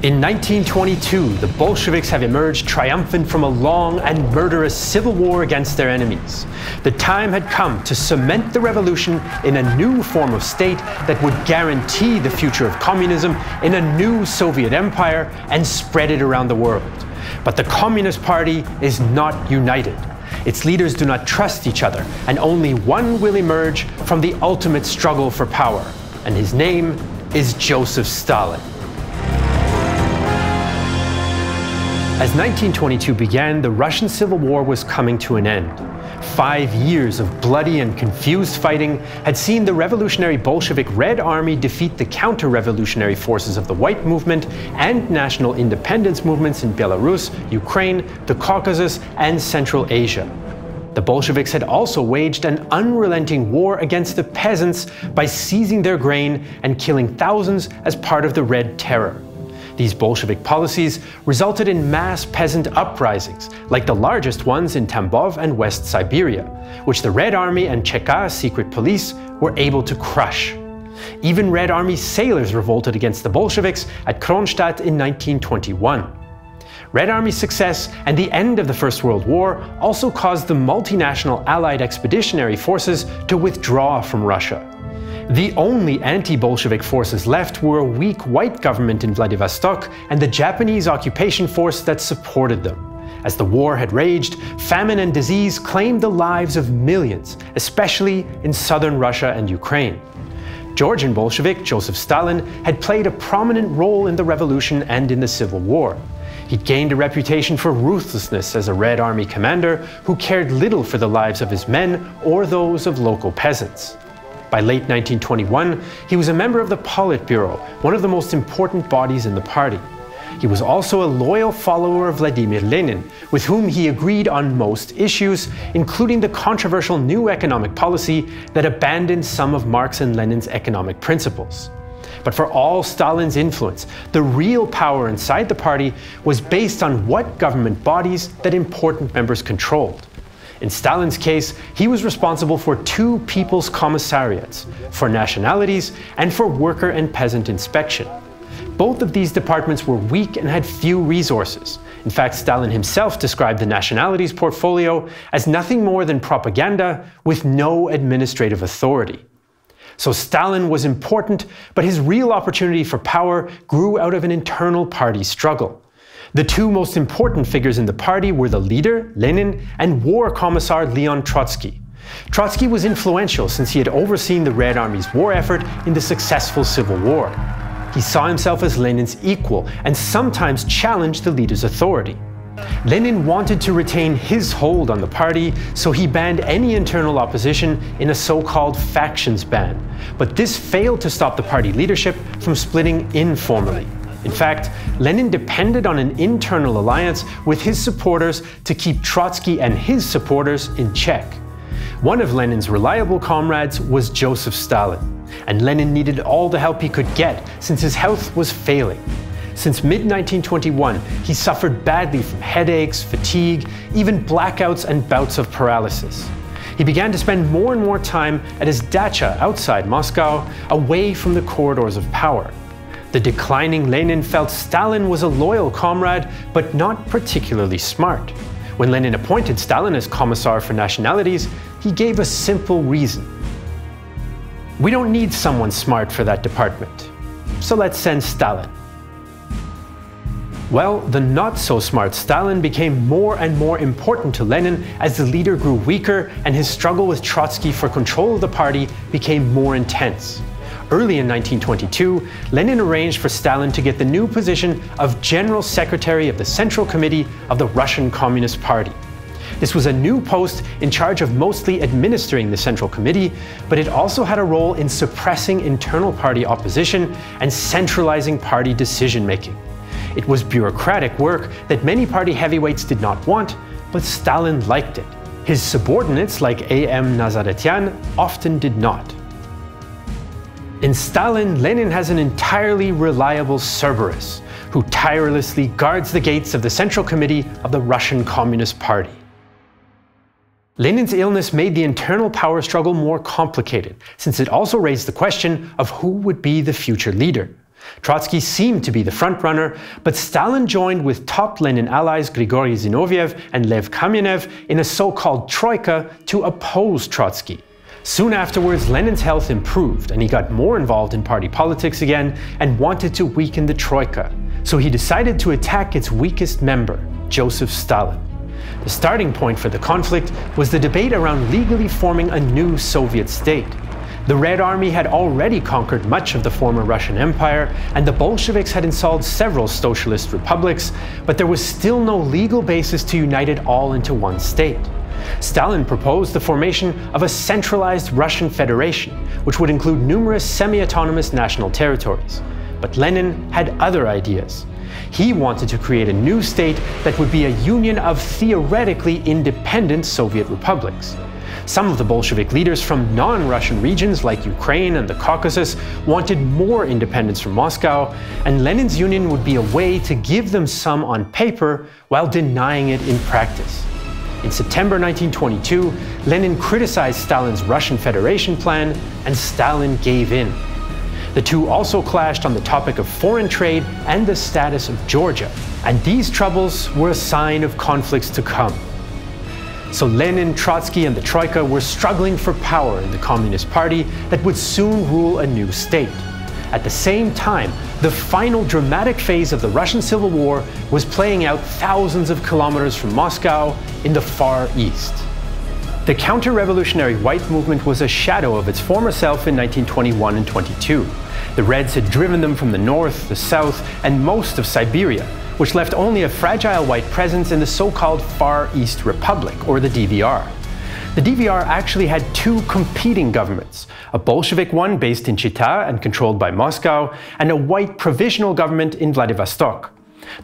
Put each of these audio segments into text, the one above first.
In 1922, the Bolsheviks have emerged triumphant from a long and murderous civil war against their enemies. The time had come to cement the revolution in a new form of state that would guarantee the future of communism in a new Soviet empire and spread it around the world. But the Communist Party is not united. Its leaders do not trust each other, and only one will emerge from the ultimate struggle for power, and his name is Josef Stalin. As 1922 began, the Russian Civil War was coming to an end. 5 years of bloody and confused fighting had seen the revolutionary Bolshevik Red Army defeat the counter-revolutionary forces of the White Movement and national independence movements in Belarus, Ukraine, the Caucasus, and Central Asia. The Bolsheviks had also waged an unrelenting war against the peasants by seizing their grain and killing thousands as part of the Red Terror. These Bolshevik policies resulted in mass peasant uprisings, like the largest ones in Tambov and West Siberia, which the Red Army and Cheka secret police were able to crush. Even Red Army sailors revolted against the Bolsheviks at Kronstadt in 1921. Red Army's success and the end of the First World War also caused the multinational Allied expeditionary forces to withdraw from Russia. The only anti-Bolshevik forces left were a weak white government in Vladivostok and the Japanese occupation force that supported them. As the war had raged, famine and disease claimed the lives of millions, especially in southern Russia and Ukraine. Georgian Bolshevik Josef Stalin had played a prominent role in the revolution and in the Civil War. He'd gained a reputation for ruthlessness as a Red Army commander who cared little for the lives of his men or those of local peasants. By late 1921, he was a member of the Politburo, one of the most important bodies in the party. He was also a loyal follower of Vladimir Lenin, with whom he agreed on most issues, including the controversial new economic policy that abandoned some of Marx and Lenin's economic principles. But for all Stalin's influence, the real power inside the party was based on what government bodies that important members controlled. In Stalin's case, he was responsible for 2 people's commissariats, for nationalities and for worker and peasant inspection. Both of these departments were weak and had few resources. In fact, Stalin himself described the nationalities portfolio as nothing more than propaganda with no administrative authority. So Stalin was important, but his real opportunity for power grew out of an internal party struggle. The 2 most important figures in the party were the leader, Lenin, and War Commissar Leon Trotsky. Trotsky was influential since he had overseen the Red Army's war effort in the successful Civil War. He saw himself as Lenin's equal and sometimes challenged the leader's authority. Lenin wanted to retain his hold on the party, so he banned any internal opposition in a so-called factions ban. But this failed to stop the party leadership from splitting informally. In fact, Lenin depended on an internal alliance with his supporters to keep Trotsky and his supporters in check. One of Lenin's reliable comrades was Josef Stalin, and Lenin needed all the help he could get since his health was failing. Since mid-1921, he suffered badly from headaches, fatigue, even blackouts and bouts of paralysis. He began to spend more and more time at his dacha outside Moscow, away from the corridors of power. The declining Lenin felt Stalin was a loyal comrade, but not particularly smart. When Lenin appointed Stalin as Commissar for Nationalities, he gave a simple reason. We don't need someone smart for that department, so let's send Stalin. Well, the not-so-smart Stalin became more and more important to Lenin as the leader grew weaker and his struggle with Trotsky for control of the party became more intense. Early in 1922, Lenin arranged for Stalin to get the new position of General Secretary of the Central Committee of the Russian Communist Party. This was a new post in charge of mostly administering the Central Committee, but it also had a role in suppressing internal party opposition and centralizing party decision-making. It was bureaucratic work that many party heavyweights did not want, but Stalin liked it. His subordinates, like A.M. Nazaretian, often did not. In Stalin, Lenin has an entirely reliable Cerberus, who tirelessly guards the gates of the Central Committee of the Russian Communist Party. Lenin's illness made the internal power struggle more complicated, since it also raised the question of who would be the future leader. Trotsky seemed to be the frontrunner, but Stalin joined with top Lenin allies Grigory Zinoviev and Lev Kamenev in a so-called troika to oppose Trotsky. Soon afterwards, Lenin's health improved and he got more involved in party politics again and wanted to weaken the troika. So he decided to attack its weakest member, Josef Stalin. The starting point for the conflict was the debate around legally forming a new Soviet state. The Red Army had already conquered much of the former Russian Empire, and the Bolsheviks had installed several socialist republics, but there was still no legal basis to unite it all into one state. Stalin proposed the formation of a centralized Russian federation, which would include numerous semi-autonomous national territories. But Lenin had other ideas. He wanted to create a new state that would be a union of theoretically independent Soviet republics. Some of the Bolshevik leaders from non-Russian regions like Ukraine and the Caucasus wanted more independence from Moscow, and Lenin's union would be a way to give them some on paper while denying it in practice. In September 1922, Lenin criticized Stalin's Russian Federation plan, and Stalin gave in. The two also clashed on the topic of foreign trade and the status of Georgia, and these troubles were a sign of conflicts to come. So Lenin, Trotsky and the Troika were struggling for power in the Communist Party that would soon rule a new state. At the same time, the final dramatic phase of the Russian Civil War was playing out thousands of kilometers from Moscow in the Far East. The counter-revolutionary white movement was a shadow of its former self in 1921 and 22. The Reds had driven them from the north, the south, and most of Siberia, which left only a fragile white presence in the so-called Far East Republic, or the DVR. The DVR actually had two competing governments, a Bolshevik one based in Chita and controlled by Moscow, and a white provisional government in Vladivostok.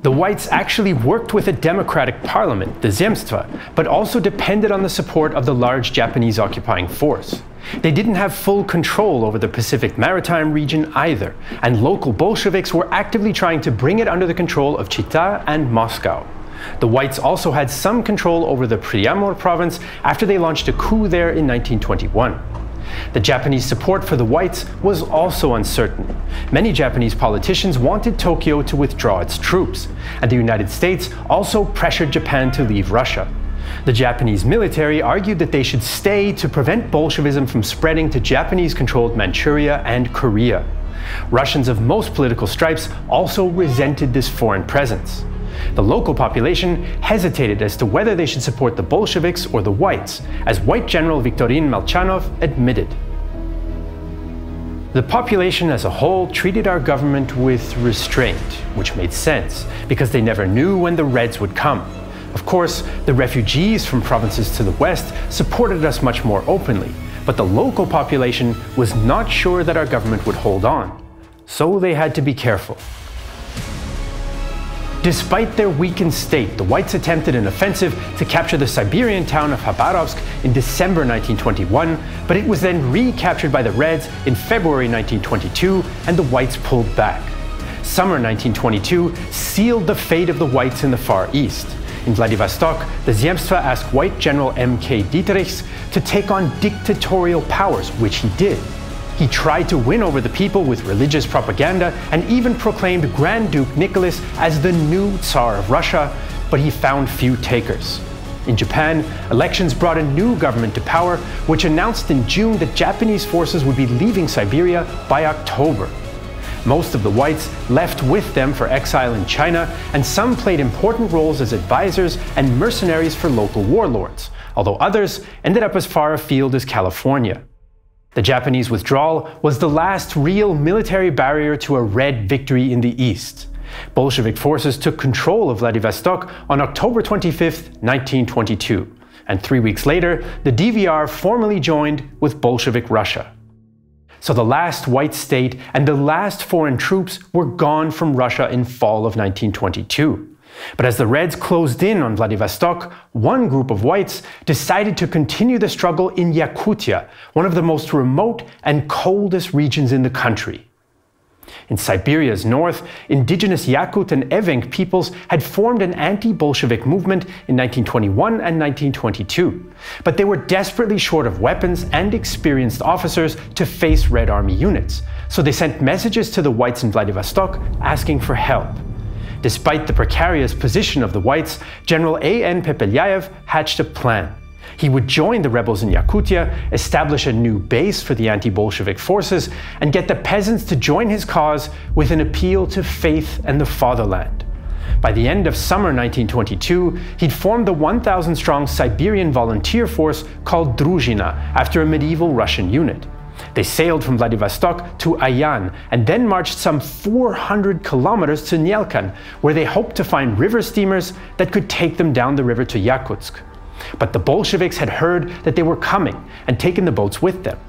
The whites actually worked with a democratic parliament, the Zemstva, but also depended on the support of the large Japanese occupying force. They didn't have full control over the Pacific Maritime region either, and local Bolsheviks were actively trying to bring it under the control of Chita and Moscow. The whites also had some control over the Priamur province after they launched a coup there in 1921. The Japanese support for the whites was also uncertain. Many Japanese politicians wanted Tokyo to withdraw its troops, and the United States also pressured Japan to leave Russia. The Japanese military argued that they should stay to prevent Bolshevism from spreading to Japanese-controlled Manchuria and Korea. Russians of most political stripes also resented this foreign presence. The local population hesitated as to whether they should support the Bolsheviks or the whites, as white General Viktorin Molchanov admitted. The population as a whole treated our government with restraint, which made sense, because they never knew when the Reds would come. Of course, the refugees from provinces to the west supported us much more openly, but the local population was not sure that our government would hold on. So they had to be careful. Despite their weakened state, the whites attempted an offensive to capture the Siberian town of Khabarovsk in December 1921, but it was then recaptured by the Reds in February 1922, and the whites pulled back. Summer 1922 sealed the fate of the whites in the Far East. In Vladivostok, the Zemstva asked white General M.K. Dietrichs to take on dictatorial powers, which he did. He tried to win over the people with religious propaganda and even proclaimed Grand Duke Nicholas as the new Tsar of Russia, but he found few takers. In Japan, elections brought a new government to power, which announced in June that Japanese forces would be leaving Siberia by October. Most of the whites left with them for exile in China, and some played important roles as advisors and mercenaries for local warlords, although others ended up as far afield as California. The Japanese withdrawal was the last real military barrier to a Red victory in the east. Bolshevik forces took control of Vladivostok on October 25, 1922, and 3 weeks later, the DVR formally joined with Bolshevik Russia. So the last white state and the last foreign troops were gone from Russia in fall of 1922. But as the Reds closed in on Vladivostok, one group of whites decided to continue the struggle in Yakutia, one of the most remote and coldest regions in the country. In Siberia's north, indigenous Yakut and Evenk peoples had formed an anti-Bolshevik movement in 1921 and 1922, but they were desperately short of weapons and experienced officers to face Red Army units, so they sent messages to the Whites in Vladivostok asking for help. Despite the precarious position of the Whites, General A.N. Pepelyaev hatched a plan. He would join the rebels in Yakutia, establish a new base for the anti-Bolshevik forces, and get the peasants to join his cause with an appeal to faith and the fatherland. By the end of summer 1922, he'd formed the 1,000-strong Siberian volunteer force called Druzhina after a medieval Russian unit. They sailed from Vladivostok to Ayan and then marched some 400 kilometers to Nyelkan, where they hoped to find river steamers that could take them down the river to Yakutsk. But the Bolsheviks had heard that they were coming and taken the boats with them.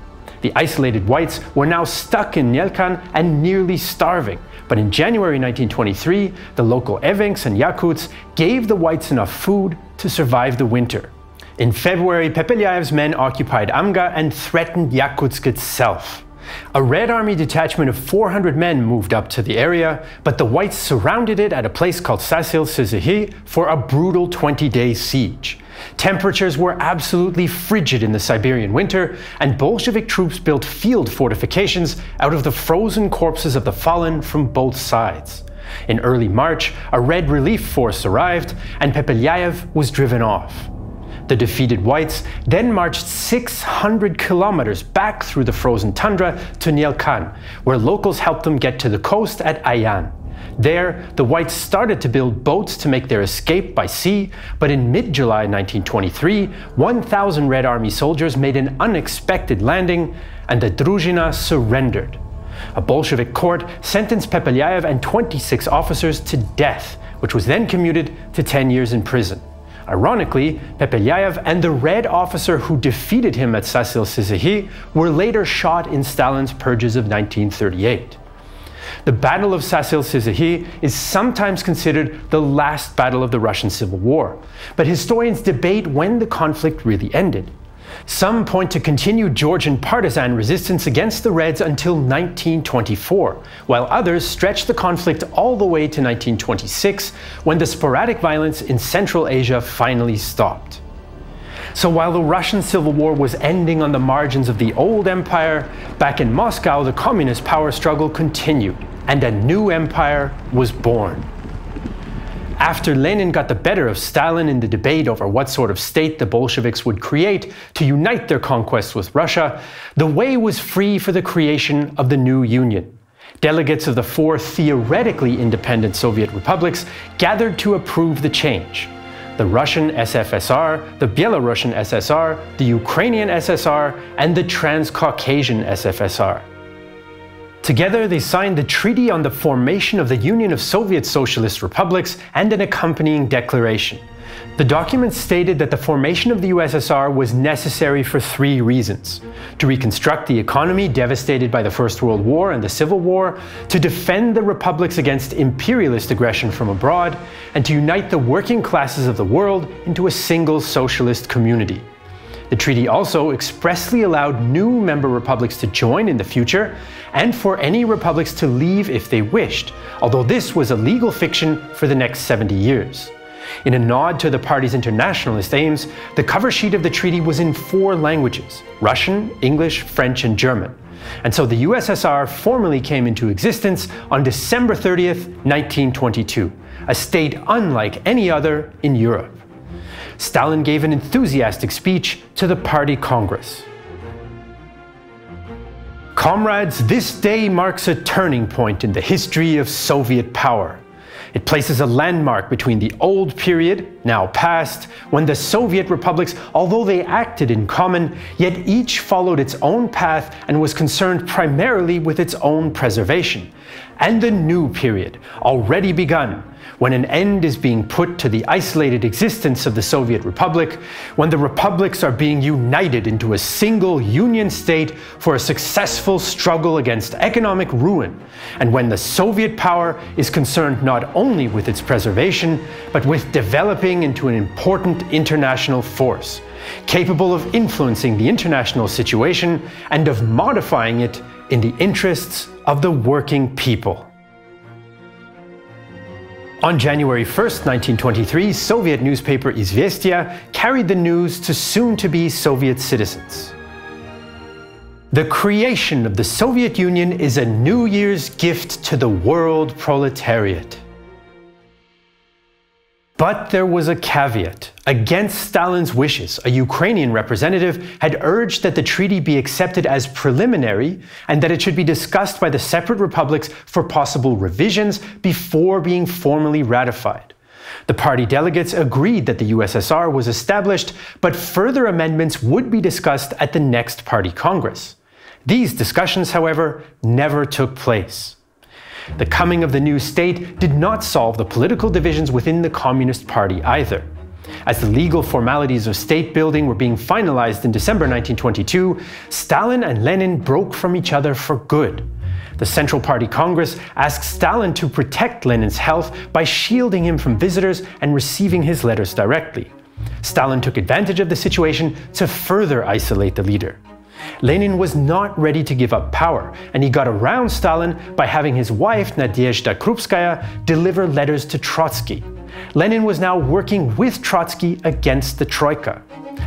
The isolated Whites were now stuck in Nyelkan and nearly starving, but in January 1923, the local Evenks and Yakuts gave the Whites enough food to survive the winter. In February, Pepelyaev's men occupied Amga and threatened Yakutsk itself. A Red Army detachment of 400 men moved up to the area, but the Whites surrounded it at a place called Sasil-Syzyhy for a brutal 20-day siege. Temperatures were absolutely frigid in the Siberian winter, and Bolshevik troops built field fortifications out of the frozen corpses of the fallen from both sides. In early March, a Red Relief Force arrived, and Pepelyaev was driven off. The defeated Whites then marched 600 kilometers back through the frozen tundra to Nyelkan, where locals helped them get to the coast at Ayan. There, the Whites started to build boats to make their escape by sea, but in mid-July 1923, 1,000 Red Army soldiers made an unexpected landing, and the Druzhina surrendered. A Bolshevik court sentenced Pepelyaev and 26 officers to death, which was then commuted to 10 years in prison. Ironically, Pepelyaev and the Red officer who defeated him at Sasil-Syzyhy were later shot in Stalin's purges of 1938. The Battle of Sasil-Syzyhy is sometimes considered the last battle of the Russian Civil War, but historians debate when the conflict really ended. Some point to continued Georgian partisan resistance against the Reds until 1924, while others stretch the conflict all the way to 1926, when the sporadic violence in Central Asia finally stopped. So while the Russian Civil War was ending on the margins of the old empire, back in Moscow the communist power struggle continued, and a new empire was born. After Lenin got the better of Stalin in the debate over what sort of state the Bolsheviks would create to unite their conquests with Russia, the way was free for the creation of the new Union. Delegates of the four theoretically independent Soviet republics gathered to approve the change: the Russian SFSR, the Belarusian SSR, the Ukrainian SSR, and the Transcaucasian SFSR. Together, they signed the Treaty on the Formation of the Union of Soviet Socialist Republics and an accompanying declaration. The document stated that the formation of the USSR was necessary for three reasons: to reconstruct the economy devastated by the First World War and the Civil War, to defend the republics against imperialist aggression from abroad, and to unite the working classes of the world into a single socialist community. The treaty also expressly allowed new member republics to join in the future, and for any republics to leave if they wished, although this was a legal fiction for the next 70 years. In a nod to the party's internationalist aims, the cover sheet of the treaty was in 4 languages: Russian, English, French, and German. And so the USSR formally came into existence on December 30th, 1922, a state unlike any other in Europe. Stalin gave an enthusiastic speech to the Party Congress. Comrades, this day marks a turning point in the history of Soviet power. It places a landmark between the old period, now past, when the Soviet republics, although they acted in common, yet each followed its own path and was concerned primarily with its own preservation, and the new period, already begun, when an end is being put to the isolated existence of the Soviet Republic, when the republics are being united into a single union state for a successful struggle against economic ruin, and when the Soviet power is concerned not only with its preservation, but with developing into an important international force, capable of influencing the international situation and of modifying it in the interests of the working people. On January 1st, 1923, Soviet newspaper Izvestia carried the news to soon-to-be Soviet citizens. The creation of the Soviet Union is a New Year's gift to the world proletariat. But there was a caveat. Against Stalin's wishes, a Ukrainian representative had urged that the treaty be accepted as preliminary and that it should be discussed by the separate republics for possible revisions before being formally ratified. The party delegates agreed that the USSR was established, but further amendments would be discussed at the next party congress. These discussions, however, never took place. The coming of the new state did not solve the political divisions within the Communist Party either. As the legal formalities of state building were being finalized in December 1922, Stalin and Lenin broke from each other for good. The Central Party Congress asked Stalin to protect Lenin's health by shielding him from visitors and receiving his letters directly. Stalin took advantage of the situation to further isolate the leader. Lenin was not ready to give up power, and he got around Stalin by having his wife Nadezhda Krupskaya deliver letters to Trotsky. Lenin was now working with Trotsky against the Troika.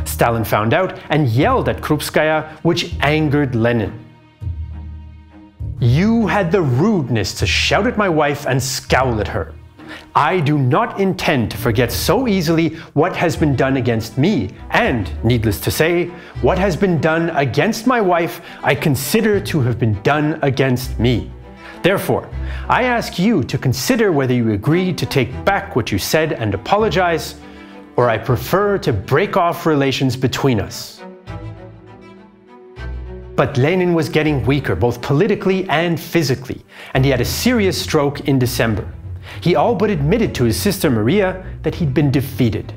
Stalin found out and yelled at Krupskaya, which angered Lenin. "You had the rudeness to shout at my wife and scowl at her. I do not intend to forget so easily what has been done against me, and, needless to say, what has been done against my wife I consider to have been done against me. Therefore, I ask you to consider whether you agree to take back what you said and apologize, or I prefer to break off relations between us." But Lenin was getting weaker both politically and physically, and he had a serious stroke in December. He all but admitted to his sister Maria that he'd been defeated.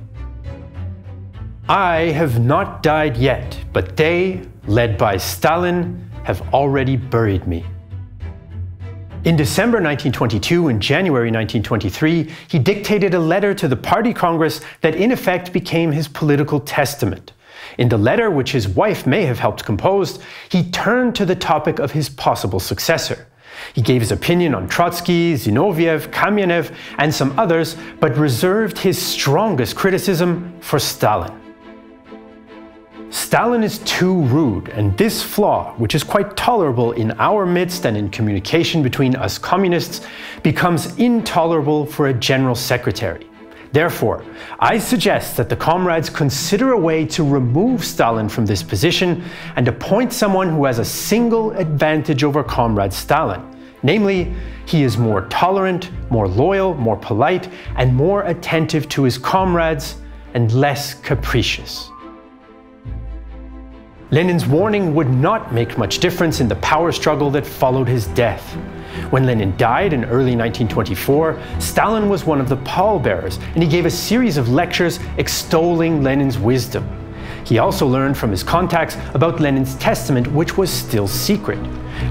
"I have not died yet, but they, led by Stalin, have already buried me." In December 1922 and January 1923, he dictated a letter to the Party Congress that in effect became his political testament. In the letter, which his wife may have helped compose, he turned to the topic of his possible successor. He gave his opinion on Trotsky, Zinoviev, Kamenev, and some others, but reserved his strongest criticism for Stalin. Stalin is too rude, and this flaw, which is quite tolerable in our midst and in communication between us communists, becomes intolerable for a general secretary. Therefore, I suggest that the comrades consider a way to remove Stalin from this position and appoint someone who has a single advantage over Comrade Stalin. Namely, he is more tolerant, more loyal, more polite, and more attentive to his comrades, and less capricious. Lenin's warning would not make much difference in the power struggle that followed his death. When Lenin died in early 1924, Stalin was one of the pallbearers, and he gave a series of lectures extolling Lenin's wisdom. He also learned from his contacts about Lenin's testament, which was still secret.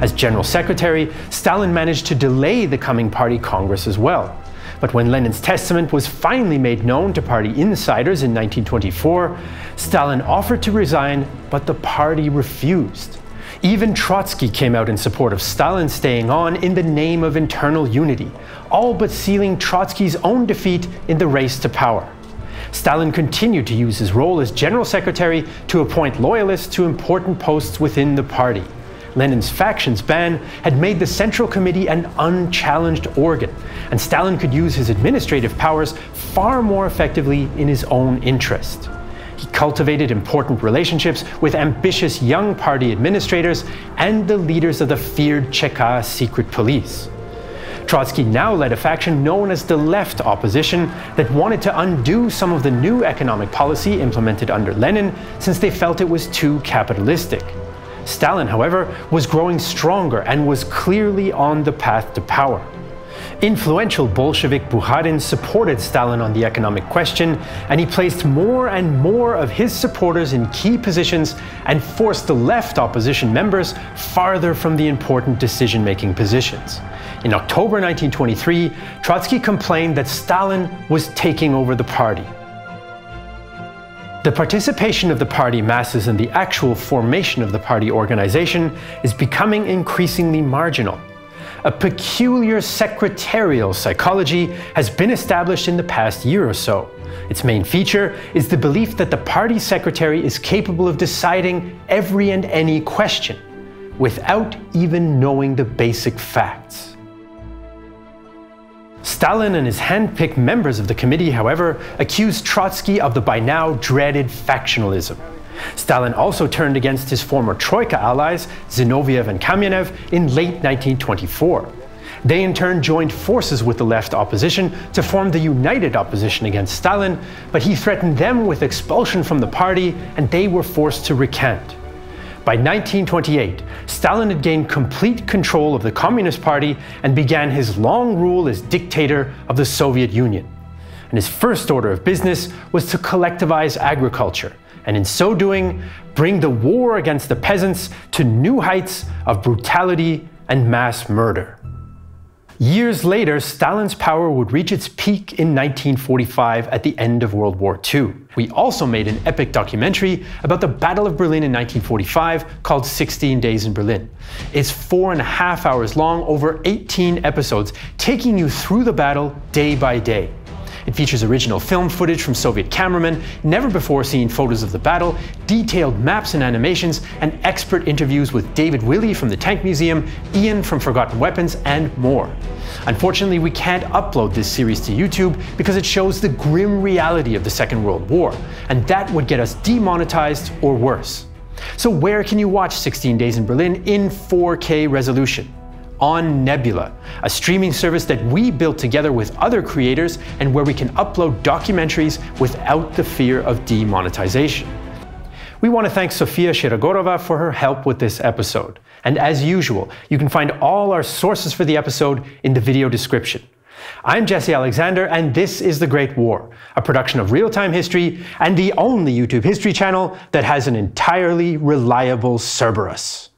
As General Secretary, Stalin managed to delay the coming Party Congress as well. But when Lenin's testament was finally made known to party insiders in 1924, Stalin offered to resign, but the party refused. Even Trotsky came out in support of Stalin staying on in the name of internal unity, all but sealing Trotsky's own defeat in the race to power. Stalin continued to use his role as General Secretary to appoint loyalists to important posts within the party. Lenin's factions ban had made the Central Committee an unchallenged organ, and Stalin could use his administrative powers far more effectively in his own interest. He cultivated important relationships with ambitious young party administrators and the leaders of the feared Cheka secret police. Trotsky now led a faction known as the Left Opposition that wanted to undo some of the new economic policy implemented under Lenin, since they felt it was too capitalistic. Stalin, however, was growing stronger and was clearly on the path to power. Influential Bolshevik Bukharin supported Stalin on the economic question, and he placed more and more of his supporters in key positions and forced the left opposition members farther from the important decision-making positions. In October 1923, Trotsky complained that Stalin was taking over the party. The participation of the party masses in the actual formation of the party organization is becoming increasingly marginal. A peculiar secretarial psychology has been established in the past year or so. Its main feature is the belief that the party secretary is capable of deciding every and any question, without even knowing the basic facts. Stalin and his hand-picked members of the committee, however, accused Trotsky of the by now dreaded factionalism. Stalin also turned against his former Troika allies, Zinoviev and Kamenev, in late 1924. They in turn joined forces with the left opposition to form the united opposition against Stalin, but he threatened them with expulsion from the party and they were forced to recant. By 1928, Stalin had gained complete control of the Communist Party and began his long rule as dictator of the Soviet Union. And his first order of business was to collectivize agriculture, and in so doing, bring the war against the peasants to new heights of brutality and mass murder. Years later, Stalin's power would reach its peak in 1945 at the end of World War II. We also made an epic documentary about the Battle of Berlin in 1945 called 16 Days in Berlin. It's 4.5 hours long, over 18 episodes, taking you through the battle day by day. It features original film footage from Soviet cameramen, never before seen photos of the battle, detailed maps and animations, and expert interviews with David Willey from the Tank Museum, Ian from Forgotten Weapons, and more. Unfortunately, we can't upload this series to YouTube because it shows the grim reality of the Second World War, and that would get us demonetized or worse. So where can you watch 16 Days in Berlin in 4K resolution? On Nebula, a streaming service that we built together with other creators and where we can upload documentaries without the fear of demonetization. We want to thank Sofia Shirogorova for her help with this episode. And as usual, you can find all our sources for the episode in the video description. I'm Jesse Alexander, and this is The Great War, a production of Real-Time History and the only YouTube history channel that has an entirely reliable Cerberus.